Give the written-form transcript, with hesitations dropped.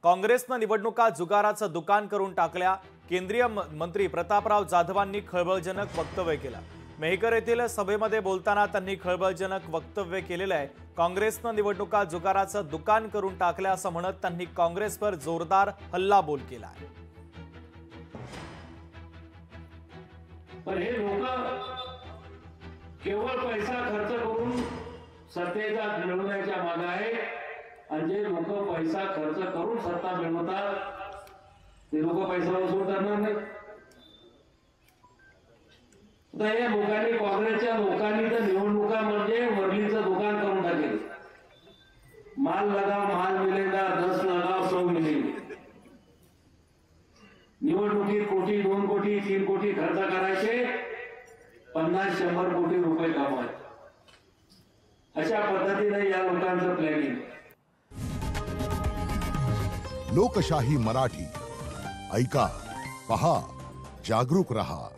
काँग्रेसनं निवडणुका जुगाराचं दुकान करून टाकल्या। केंद्रीय मंत्री प्रतापराव जाधवांनी खळबळजनक वक्तव्य केलं। मेहकर येथील सभेमध्ये बोलताना त्यांनी खळबळजनक वक्तव्य केलेलं आहे। काँग्रेसनं निवडणुका जुगाराचं दुकान करून टाकल्या असं म्हणत त्यांनी काँग्रेसवर जोरदार हल्लाबोल केला आहे। पण हे लोक केवळ पैसा खर्च करून सत्तेचा मिळवण्याच्या मागे आहे आणि जे लोक पैसा खर्च करून सत्ता मिळवतात ते लोक पैसा वसूल करणार नाही। या लोकांनी काँग्रेसच्या लोकांनी तर निवडणुका म्हणजे वर्लीचं दुकान करून टाकेल। माल लगाव माल मिलेगा, 10 लगाव 100 मिलेगी। निवडणुकीत कोटी 2 कोटी 3 कोटी खर्च करायचे, 50-100 कोटी रुपये कमवायचे। अशा पद्धतीने या लोकांचं प्लॅनिंग। लोकशाही मराठी ऐका, पहा, जागरूक रहा।